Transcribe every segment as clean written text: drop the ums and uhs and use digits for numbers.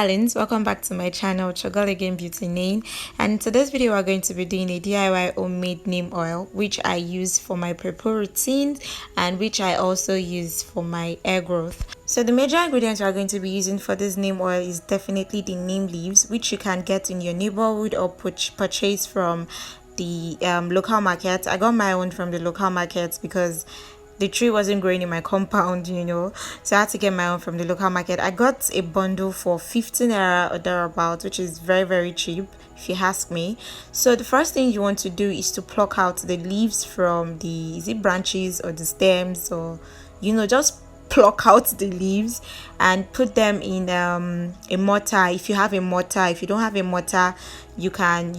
darlings, welcome back to my channel Chogol Again Beauty Neem, and in today's video we're going to be doing a DIY homemade neem oil which I use for my Prepoo routines and which I also use for my hair growth. So the major ingredients we are going to be using for this neem oil is definitely the neem leaves, which you can get in your neighborhood or purchase from the local market. I got my own from the local market because the tree wasn't growing in my compound, so I had to get my own from the local market. I got a bundle for 15 naira or thereabouts, which is very, very cheap if you ask me. So the first thing you want to do is to pluck out the leaves from the branches or the stems, or just pluck out the leaves and put them in a mortar. If you have a mortar, if you don't have a mortar, you can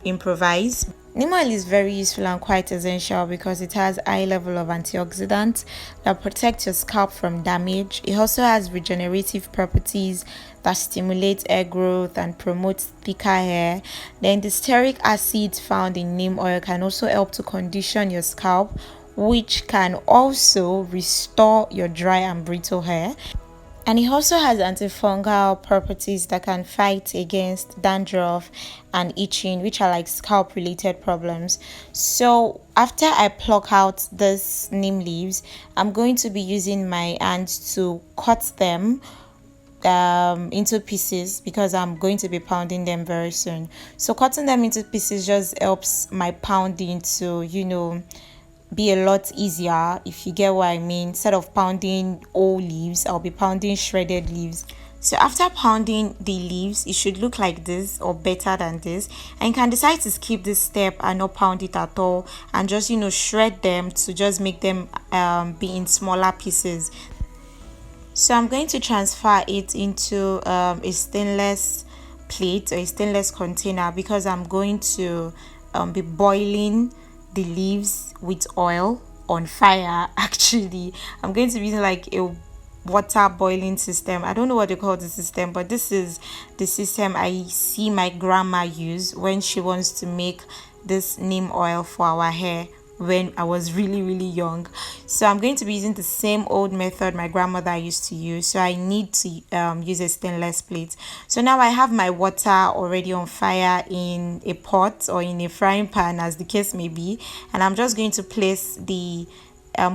improvise. Neem oil is very useful and quite essential because it has high level of antioxidants that protect your scalp from damage. It also has regenerative properties that stimulate hair growth and promote thicker hair. Then the stearic acid found in neem oil can also help to condition your scalp, which can also restore your dry and brittle hair. And it also has antifungal properties that can fight against dandruff and itching, which are like scalp related problems. So after I pluck out this neem leaves, I'm going to be using my hands to cut them into pieces because I'm going to be pounding them very soon. So cutting them into pieces just helps my pounding to be a lot easier, if you get what I mean. Instead of pounding whole leaves, I'll be pounding shredded leaves. So after pounding the leaves, it should look like this or better than this, and you can decide to skip this step and not pound it at all and just shred them to just make them be in smaller pieces. So I'm going to transfer it into a stainless plate or a stainless container because I'm going to be boiling the leaves with oil on fire. Actually, I'm going to be using like a water boiling system. I don't know what they call the system, but this is the system I see my grandma use when she wants to make this neem oil for our hair when I was really, really young. So I'm going to be using the same old method my grandmother used to use. So I need to use a stainless plate. So now I have my water already on fire in a pot or in a frying pan, as the case may be, and I'm just going to place the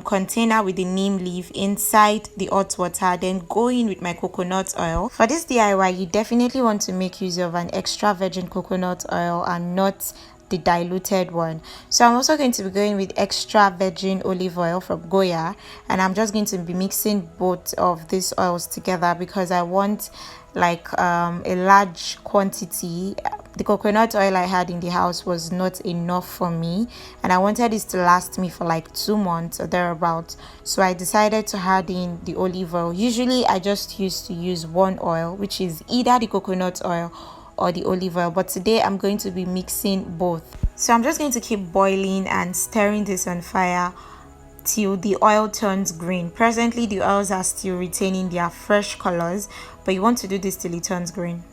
container with the neem leaf inside the hot water, then go in with my coconut oil. For this DIY, you definitely want to make use of an extra virgin coconut oil and not the diluted one. So I'm also going to be going with extra virgin olive oil from Goya, and I'm just going to be mixing both of these oils together because I want like a large quantity. The coconut oil I had in the house was not enough for me, and I wanted this to last me for like 2 months or thereabouts. So I decided to add in the olive oil. Usually I just used to use one oil, which is either the coconut oil or the olive oil, but today I'm going to be mixing both. So I'm just going to keep boiling and stirring this on fire till the oil turns green. Presently the oils are still retaining their fresh colors, but you want to do this till it turns green.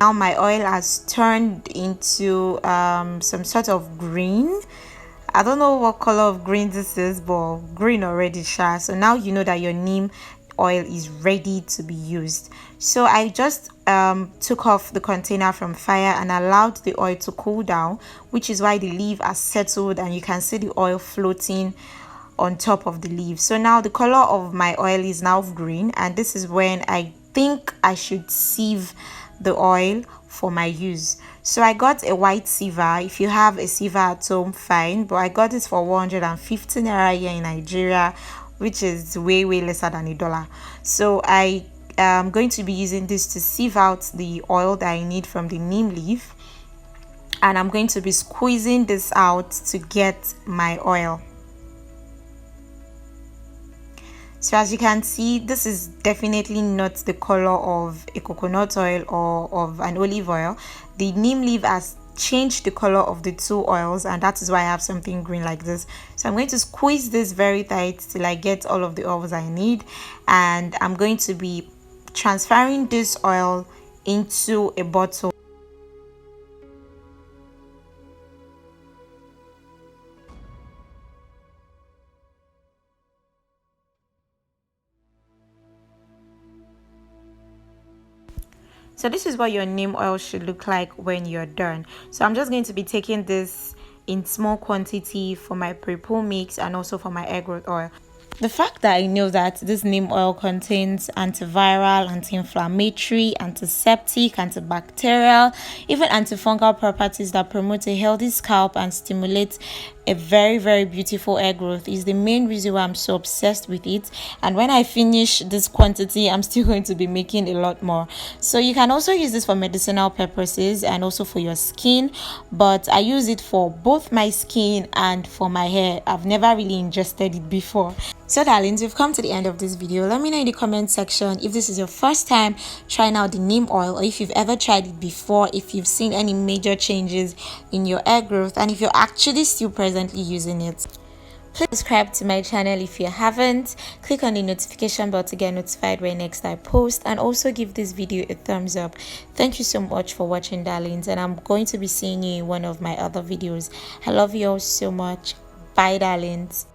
Now my oil has turned into some sort of green. I don't know what color of green this is, but green already, sha. So now you know that your neem oil is ready to be used. So I just took off the container from fire and allowed the oil to cool down, which is why the leaf has settled and you can see the oil floating on top of the leaf. So now the color of my oil is now green, and this is when I think I should sieve the oil for my use. So I got a white sieve. If you have a sieve at home, fine, but I got this for 150 naira here in Nigeria, which is way lesser than $1. So I am going to be using this to sieve out the oil that I need from the neem leaf, and I'm going to be squeezing this out to get my oil. So as you can see, this is definitely not the color of a coconut oil or of an olive oil. The neem leaf has changed the color of the two oils, and that is why I have something green like this. So I'm going to squeeze this very tight till I get all of the oils I need, and I'm going to be transferring this oil into a bottle. So this is what your neem oil should look like when you're done. So I'm just going to be taking this in small quantity for my Prepoo mix and also for my egg growth oil. The fact that I know that this neem oil contains antiviral, anti-inflammatory, antiseptic, antibacterial, even antifungal properties that promote a healthy scalp and stimulate a very beautiful hair growth is the main reason why I'm so obsessed with it. And when I finish this quantity, I'm still going to be making a lot more. So you can also use this for medicinal purposes and also for your skin, but I use it for both my skin and for my hair. I've never really ingested it before. So darlings, we've come to the end of this video. Let me know in the comment section if this is your first time trying out the neem oil, or if you've ever tried it before, if you've seen any major changes in your hair growth, and if you're actually still presently using it. Please subscribe to my channel if you haven't. Click on the notification bell to get notified when next I post, and also give this video a thumbs up. Thank you so much for watching, darlings, and I'm going to be seeing you in one of my other videos. I love you all so much. Bye, darlings.